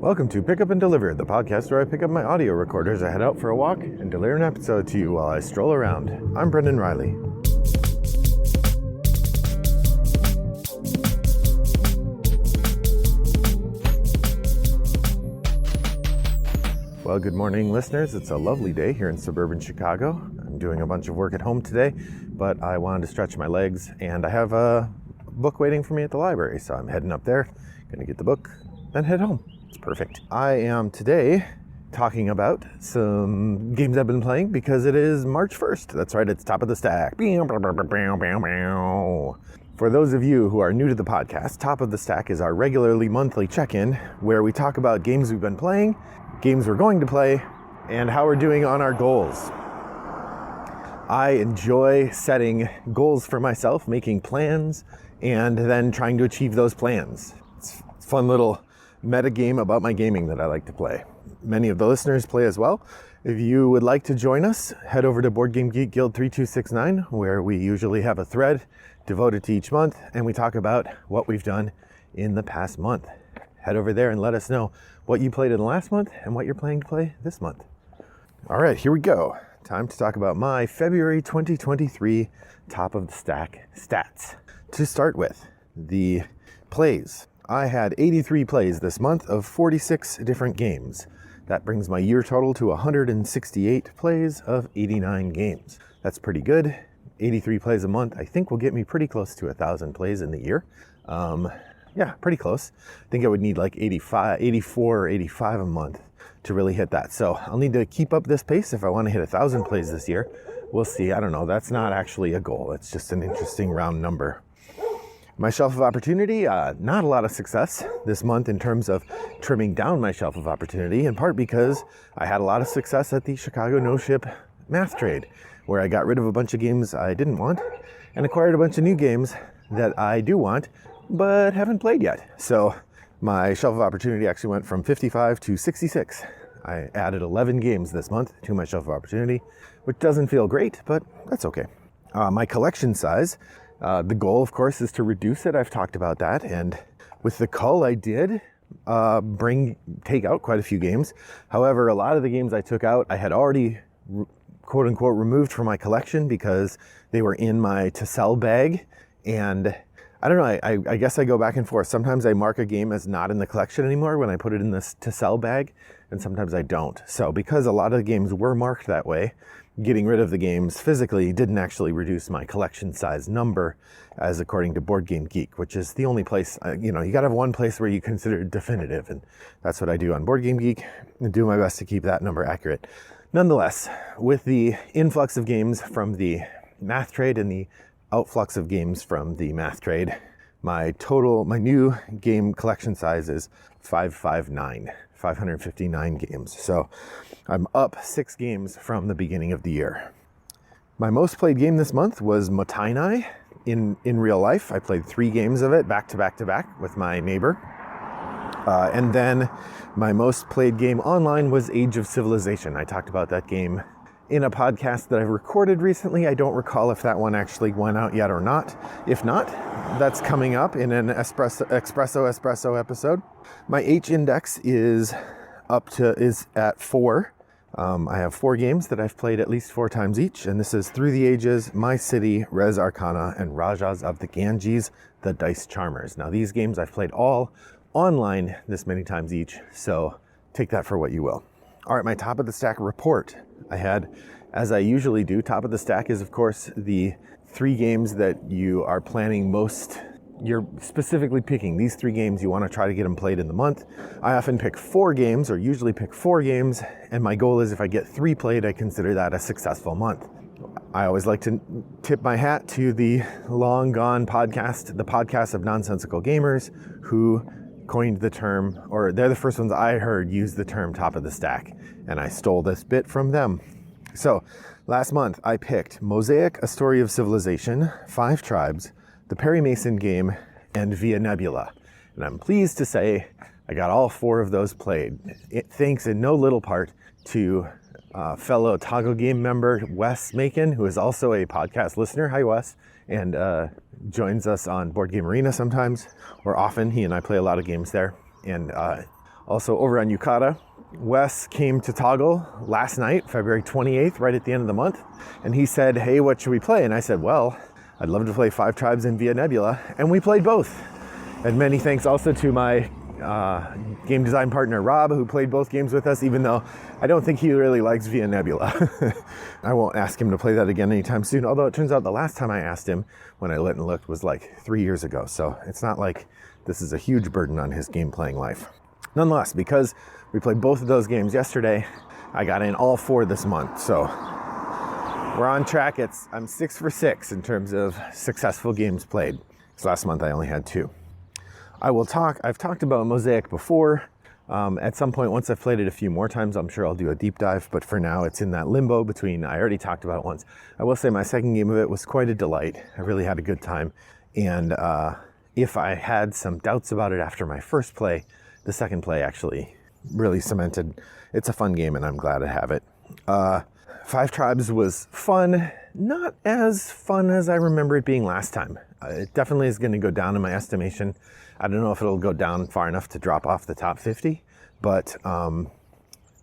Welcome to Pick Up and Deliver, the podcast where I pick up my audio recorders, I head out for a walk, and deliver an episode to you while I stroll around. I'm Brendan Riley. Well, good morning, listeners. It's a lovely day here in suburban Chicago. I'm doing a bunch of work at home today, but I wanted to stretch my legs, and I have a book waiting for me at the library, so I'm heading up there, gonna get the book, then head home. It's perfect. I am today talking about some games I've been playing because it is March 1st. That's right, it's top of the stack. For those of you who are new to the podcast, Top of the Stack is our regularly monthly check-in where we talk about games we've been playing, games we're going to play, and how we're doing on our goals. I enjoy setting goals for myself, making plans, and then trying to achieve those plans. It's a fun little meta game about my gaming that I like to play. Many of the listeners play as well. If you would like to join us, head over to Board Game Geek Guild 3269, where we usually have a thread devoted to each month, and we talk about what we've done in the past month. Head over there and let us know what you played in the last month and what you're planning to play this month. All right, here we go. Time to talk about my February 2023 Top of the Stack stats. To start with, the plays. I had 83 plays this month of 46 different games. That brings my year total to 168 plays of 89 games. That's pretty good. 83 plays a month, I think will get me pretty close to 1,000 plays in the year. Yeah, pretty close. I think I would need like 84 or 85 a month to really hit that. So I'll need to keep up this pace if I want to hit 1,000 plays this year. We'll see. I don't know. That's not actually a goal. It's just an interesting round number. My shelf of opportunity, not a lot of success this month in terms of trimming down my shelf of opportunity, in part because I had a lot of success at the Chicago No-Ship math trade, where I got rid of a bunch of games I didn't want and acquired a bunch of new games that I do want, but haven't played yet. So my shelf of opportunity actually went from 55 to 66. I added 11 games this month to my shelf of opportunity, which doesn't feel great, but that's okay. My collection size, the goal, of course, is to reduce it. I've talked about that. And with the cull, I did take out quite a few games. However, a lot of the games I took out, I had already, quote unquote, removed from my collection because they were in my to sell bag. And I don't know, I guess I go back and forth. Sometimes I mark a game as not in the collection anymore when I put it in this to sell bag, and sometimes I don't. So because a lot of the games were marked that way, getting rid of the games physically didn't actually reduce my collection size number, as according to Board Game Geek, which is the only place, you gotta have one place where you consider it definitive, and that's what I do on Board Game Geek, and do my best to keep that number accurate. Nonetheless, with the influx of games from the math trade and the outflux of games from the math trade, my new game collection size is 559 games. So I'm up 6 games from the beginning of the year. My most played game this month was Motainai in real life. I played 3 games of it back to back to back with my neighbor. And then my most played game online was Age of Civilization. I talked about that game in a podcast that I've recorded recently. I don't recall if that one actually went out yet or not. If not, that's coming up in an espresso episode. My H index is at 4. I have 4 games that I've played at least 4 times each, and this is Through the Ages, My City, Res Arcana, and Rajas of the Ganges, the Dice Charmers. Now these games I've played all online this many times each, so take that for what you will. All right, my top of the stack report. I had, as I usually do, top of the stack is, of course, the 3 games that you are planning most. You're specifically picking these 3 games. You want to try to get them played in the month. I often pick 4 games, or usually pick 4 games, and my goal is if I get 3 played, I consider that a successful month. I always like to tip my hat to the long gone podcast, the podcast of nonsensical gamers, who coined the term, or they're the first ones I heard use the term top of the stack, and I stole this bit from them. So last month I picked Mosaic, A Story of Civilization, 5 Tribes, the Perry Mason game, and Via Nebula. And I'm pleased to say I got all 4 of those played. Thanks in no little part to fellow Toggle Game member Wes Macon, who is also a podcast listener. Hi, Wes. And joins us on Board Game Arena sometimes, or often. He and I play a lot of games there. And Also over on Yukata, Wes came to Toggle last night, February 28th, right at the end of the month. And he said, hey, what should we play? And I said, well, I'd love to play Five Tribes and Via Nebula. And we played both. And many thanks also to my game design partner, Rob, who played both games with us, even though I don't think he really likes Via Nebula. I won't ask him to play that again anytime soon. Although it turns out the last time I asked him, when I went and looked, was like 3 years ago. So it's not like this is a huge burden on his game playing life. Nonetheless, because we played both of those games yesterday, I got in all 4 this month. So we're on track. I'm 6 for 6 in terms of successful games played. So last month I only had 2. I've talked about Mosaic before. At some point, once I've played it a few more times, I'm sure I'll do a deep dive. But for now, it's in that limbo between, I already talked about it once. I will say my second game of it was quite a delight. I really had a good time. And if I had some doubts about it after my first play, the second play actually really cemented. It's a fun game and I'm glad to have it. Five Tribes was fun. Not as fun as I remember it being last time. It definitely is going to go down in my estimation. I don't know if it'll go down far enough to drop off the top 50, but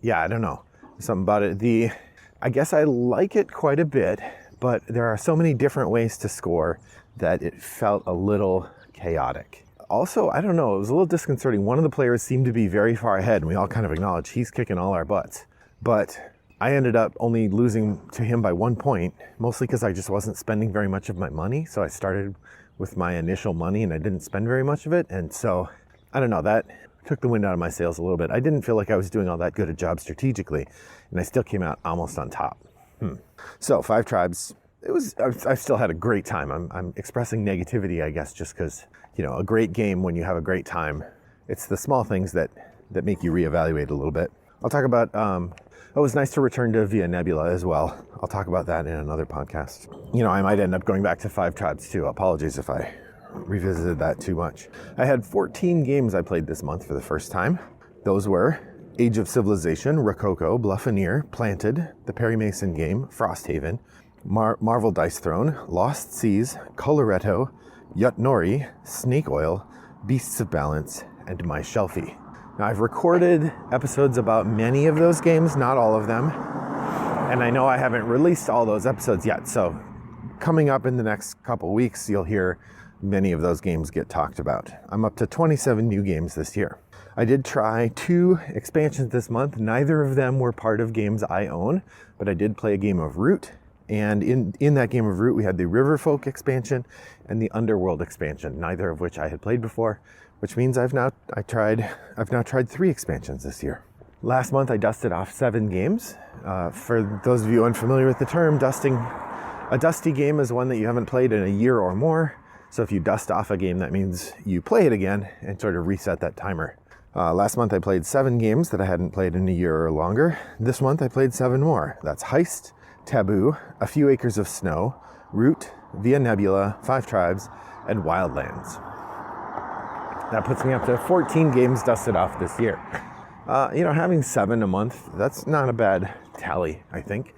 yeah, I don't know. Something about it. I guess I like it quite a bit, but there are so many different ways to score that it felt a little chaotic. Also, I don't know, it was a little disconcerting. One of the players seemed to be very far ahead, and we all kind of acknowledged he's kicking all our butts. But I ended up only losing to him by 1 point, mostly because I just wasn't spending very much of my money. So I started with my initial money and I didn't spend very much of it. And so, I don't know, that took the wind out of my sails a little bit. I didn't feel like I was doing all that good a job strategically, and I still came out almost on top. So, Five Tribes, I still had a great time. I'm expressing negativity, I guess, just because, a great game, when you have a great time, it's the small things that make you reevaluate a little bit. I'll talk about, it was nice to return to Via Nebula as well. I'll talk about that in another podcast. I might end up going back to Five Tribes too. Apologies if I revisited that too much. I had 14 games I played this month for the first time. Those were Age of Civilization, Rococo, Bluffinier, Planted, the Perry Mason game, Frosthaven, Marvel Dice Throne, Lost Seas, Coloretto, Yutnori, Snake Oil, Beasts of Balance, and My Shelfie. Now, I've recorded episodes about many of those games, not all of them, and I know I haven't released all those episodes yet, so coming up in the next couple weeks, you'll hear many of those games get talked about. I'm up to 27 new games this year. I did try 2 expansions this month. Neither of them were part of games I own, but I did play a game of Root, and in that game of Root, we had the Riverfolk expansion and the Underworld expansion, neither of which I had played before, which means I've now tried 3 expansions this year. Last month I dusted off 7 games. For those of you unfamiliar with the term, a dusty game is one that you haven't played in a year or more. So if you dust off a game, that means you play it again and sort of reset that timer. Last month I played 7 games that I hadn't played in a year or longer. This month I played 7 more. That's Heist, Taboo, A Few Acres of Snow, Root, Via Nebula, Five Tribes, and Wildlands. That puts me up to 14 games dusted off this year. Having 7 a month, that's not a bad tally, I think,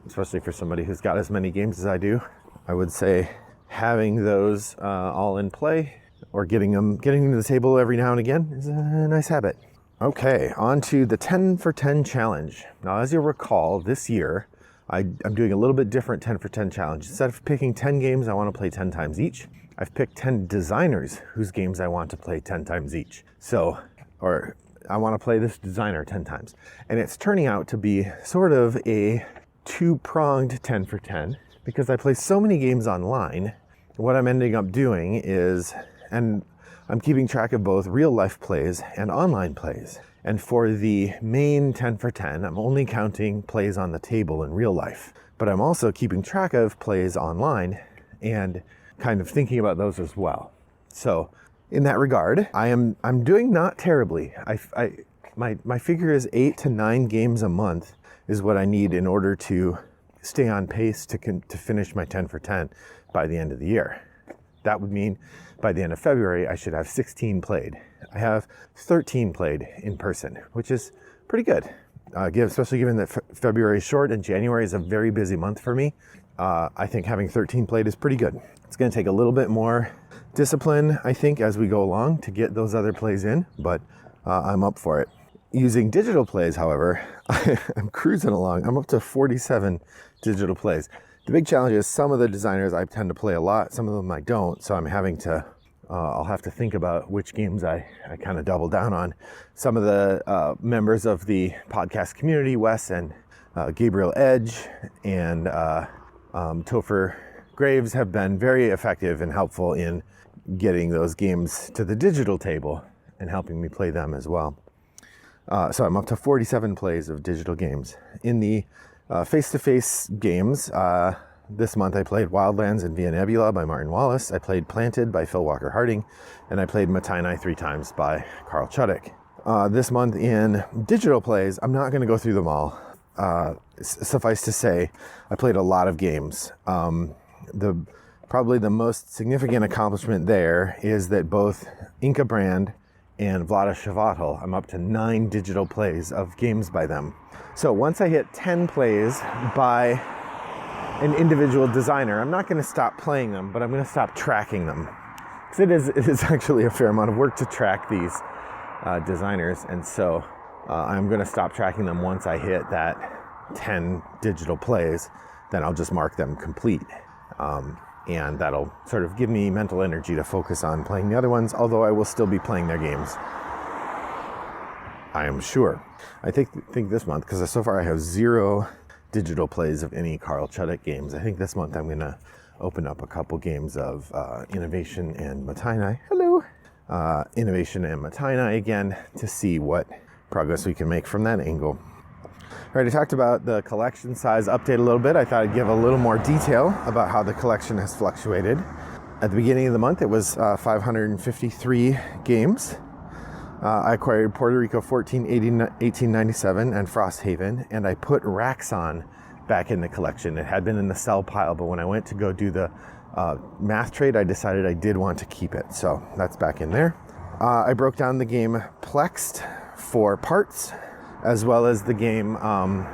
especially for somebody who's got as many games as I do. I would say having those all in play or getting them to the table every now and again is a nice habit. Okay, on to the 10 for 10 challenge. Now, as you'll recall, this year, I'm doing a little bit different 10 for 10 challenge. Instead of picking 10 games I want to play 10 times each, I've picked 10 designers whose games I want to play 10 times each. Or I want to play this designer 10 times. And it's turning out to be sort of a 2-pronged 10 for 10 because I play so many games online. What I'm ending up doing is, and I'm keeping track of both real life plays and online plays. And for the main 10 for 10, I'm only counting plays on the table in real life. But I'm also keeping track of plays online and kind of thinking about those as well. So in that regard, I'm doing not terribly. My figure is 8 to 9 games a month is what I need in order to stay on pace to finish my 10 for 10 by the end of the year. That would mean by the end of February, I should have 16 played. I have 13 played in person, which is pretty good. Especially given that February is short and January is a very busy month for me. I think having 13 played is pretty good. It's going to take a little bit more discipline, I think, as we go along to get those other plays in, but I'm up for it. Using digital plays, however, I'm cruising along. I'm up to 47 digital plays. The big challenge is some of the designers I tend to play a lot, some of them I don't, so I'm having to, I'll have to think about which games I kind of double down on. Some of the members of the podcast community, Wes and Gabriel Edge and Topher Graves, have been very effective and helpful in getting those games to the digital table and helping me play them as well. So I'm up to 47 plays of digital games. In the face-to-face games, this month I played Wildlands and Via Nebula by Martin Wallace. I played Planted by Phil Walker Harding, and I played Matai 3 times by Carl Chuddick. This month in digital plays, I'm not going to go through them all. Suffice to say, I played a lot of games. Probably the most significant accomplishment there is that both Inca Brand and Vlada Shavatal, I'm up to 9 digital plays of games by them. So once I hit 10 plays by an individual designer, I'm not going to stop playing them, but I'm going to stop tracking them. Because it is actually a fair amount of work to track these designers, and so I'm going to stop tracking them once I hit that 10 digital plays. Then I'll just mark them complete. And that'll sort of give me mental energy to focus on playing the other ones, although I will still be playing their games, I am sure. I think this month, because so far I have 0 digital plays of any Carl Chuddick games, I think this month I'm going to open up a couple games of Innovation and Matai. Hello! Innovation and Matai again, to see what progress we can make from that angle. All right, I talked about the collection size update a little bit. I thought I'd give a little more detail about how the collection has fluctuated. At the beginning of the month, it was 553 games. I acquired Puerto Rico 1897 and Frosthaven, and I put Raxon back in the collection. It had been in the sell pile, but when I went to go do the math trade, I decided I did want to keep it, so that's back in there. I broke down the game Plexed for parts, as well as the game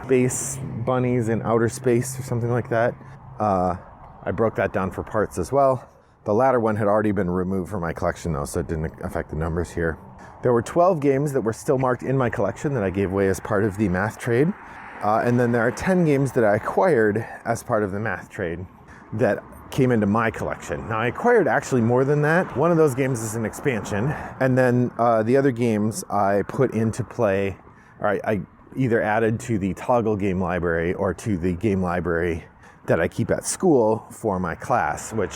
Space Bunnies in Outer Space or something like that. I broke that down for parts as well. The latter one had already been removed from my collection though, so it didn't affect the numbers here. There were 12 games that were still marked in my collection that I gave away as part of the math trade. And then there are 10 games that I acquired as part of the math trade that came into my collection. Now I acquired actually more than that. One of those games is an expansion. And then the other games I put into play, or I either added to the Toggle game library or to the game library that I keep at school for my class, which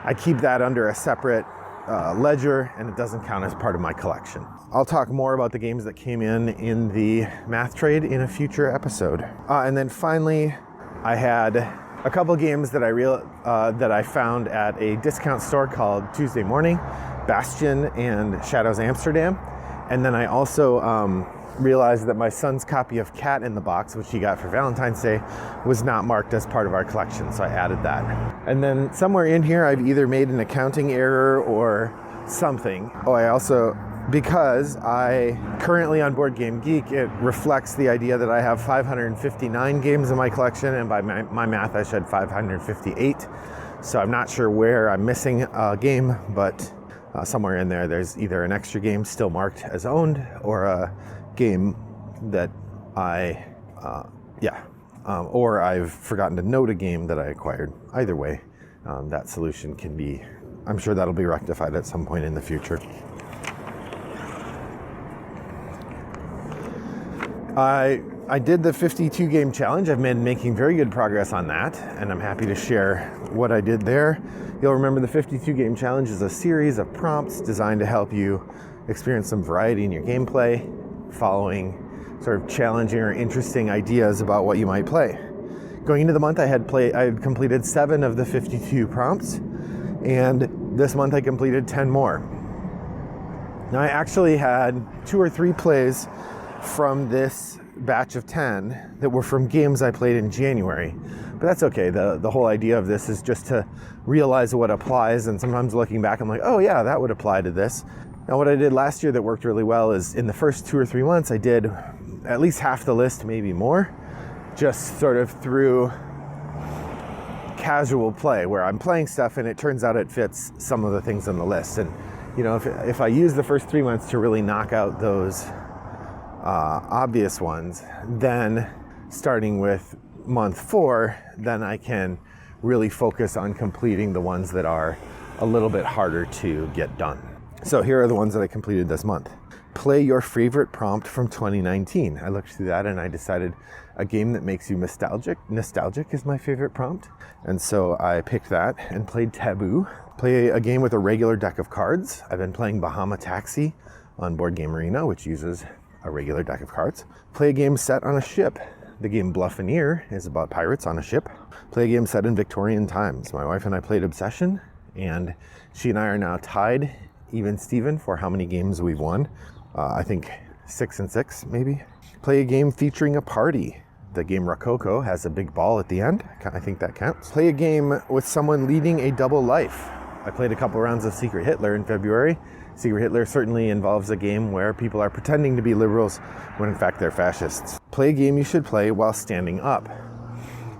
I keep that under a separate ledger, and it doesn't count as part of my collection. I'll talk more about the games that came in the math trade in a future episode. And then finally, I had a couple games that I found at a discount store called Tuesday Morning, Bastion and Shadows Amsterdam. And then I also realized that my son's copy of Cat in the Box, which he got for Valentine's Day, was not marked as part of our collection, so I added that. And then somewhere in here, I've either made an accounting error or something. Oh, I also, because I currently on Board Game Geek, it reflects the idea that I have 559 games in my collection, and by my math, I said 558. So I'm not sure where I'm missing a game, but somewhere in there, there's either an extra game still marked as owned or a game that or I've forgotten to note a game that I acquired. Either way, that solution can be, I'm sure that'll be rectified at some point in the future. I did the 52 game challenge. I've been making very good progress on that, and I'm happy to share what I did there. You'll remember the 52 game challenge is a series of prompts designed to help you experience some variety in your gameplay, following sort of challenging or interesting ideas about what you might play. Going into the month, I had completed 7 of the 52 prompts, and this month I completed 10 more. Now I actually had 2 or 3 plays from this batch of 10 that were from games I played in January, but that's okay. The whole idea of this is just to realize what applies, and sometimes looking back, I'm like, oh yeah, that would apply to this. Now what I did last year that worked really well is in the first 2 or 3 months, I did at least half the list, maybe more, just sort of through casual play where I'm playing stuff and it turns out it fits some of the things on the list. And you know, if I use the first 3 months to really knock out those obvious ones, then starting with month 4, then I can really focus on completing the ones that are a little bit harder to get done. So here are the ones that I completed this month. Play your favorite prompt from 2019. I looked through that and I decided a game that makes you nostalgic. Nostalgic is my favorite prompt. And so I picked that and played Taboo. Play a game with a regular deck of cards. I've been playing Bahama Taxi on Board Game Arena, which uses a regular deck of cards. Play a game set on a ship. The game Bluffinier is about pirates on a ship. Play a game set in Victorian times. My wife and I played Obsession, and she and I are now tied, even Steven, for how many games we've won. I think 6 and 6, maybe. Play a game featuring a party. The game Rococo has a big ball at the end. I think that counts. Play a game with someone leading a double life. I played a couple rounds of Secret Hitler in February. Secret Hitler certainly involves a game where people are pretending to be liberals when in fact they're fascists. Play a game you should play while standing up.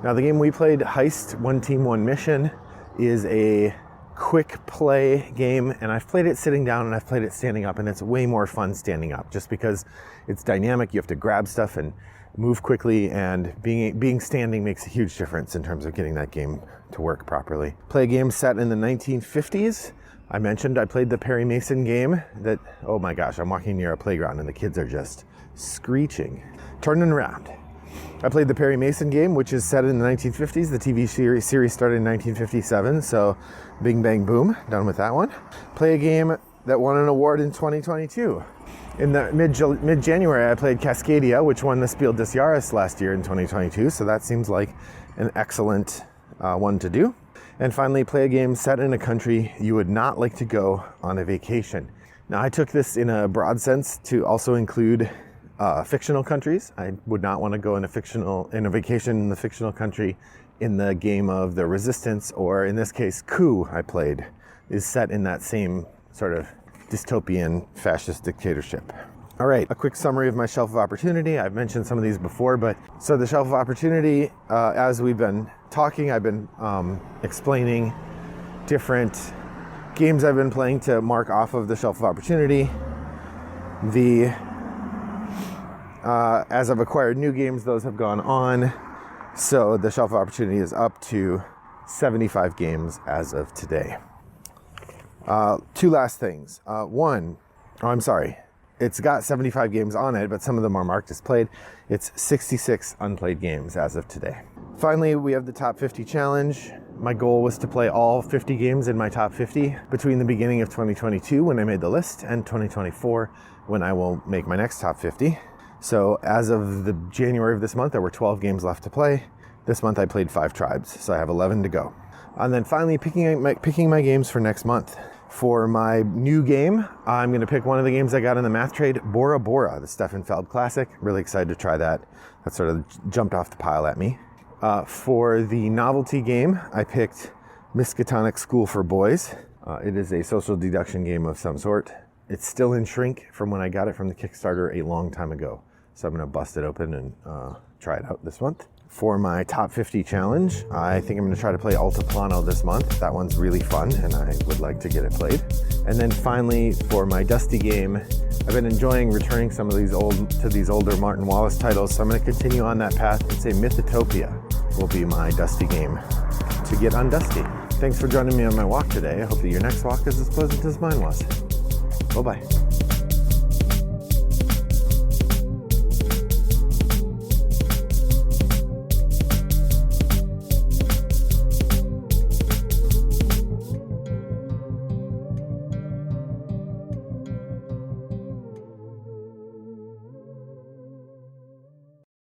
Now the game we played, Heist, One Team, One Mission, is a quick play game, and I've played it sitting down and I've played it standing up, and it's way more fun standing up just because it's dynamic. You have to grab stuff and move quickly, and being standing makes a huge difference in terms of getting that game to work properly. Play a game set in the 1950s. I mentioned I played the Perry Mason game that, oh my gosh, I'm walking near a playground and the kids are just screeching. Turning around. I played the Perry Mason game, which is set in the 1950s. The TV series started in 1957, so bing, bang, boom, done with that one. Play a game that won an award in 2022. In the mid-January, I played Cascadia, which won the Spiel des Jahres last year in 2022, so that seems like an excellent one to do. And finally, play a game set in a country you would not like to go on a vacation. Now, I took this in a broad sense to also include fictional countries. I would not want to go in a vacation in the fictional country in the game of the Resistance, or in this case, Coup I played, is set in that same sort of dystopian fascist dictatorship. All right, a quick summary of my shelf of opportunity. I've mentioned some of these before, but so the shelf of opportunity, as we've been talking, I've been explaining different games I've been playing to mark off of the shelf of opportunity. As I've acquired new games, those have gone on. So the shelf of opportunity is up to 75 games as of today. Two last things. It's got 75 games on it, but some of them are marked as played. It's 66 unplayed games as of today. Finally, we have the top 50 challenge. My goal was to play all 50 games in my top 50 between the beginning of 2022 when I made the list and 2024 when I will make my next top 50. So as of the January of this month, there were 12 games left to play. This month I played 5 tribes, so I have 11 to go. And then finally picking my games for next month. For my new game, I'm going to pick one of the games I got in the math trade, Bora Bora, the Stefan Feld Classic. Really excited to try that. That sort of jumped off the pile at me. For the novelty game, I picked Miskatonic School for Boys. It is a social deduction game of some sort. It's still in shrink from when I got it from the Kickstarter a long time ago. So I'm going to bust it open and try it out this month. For my top 50 challenge, I think I'm going to try to play Altiplano this month. That one's really fun and I would like to get it played. And then finally, for my Dusty game, I've been enjoying returning some of these older Martin Wallace titles, so I'm going to continue on that path and say Mythotopia will be my Dusty game to get on Dusty. Thanks for joining me on my walk today. I hope that your next walk is as pleasant as mine was. Bye-bye.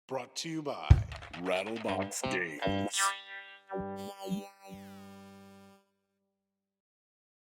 Brought to you by Rattlebox Games.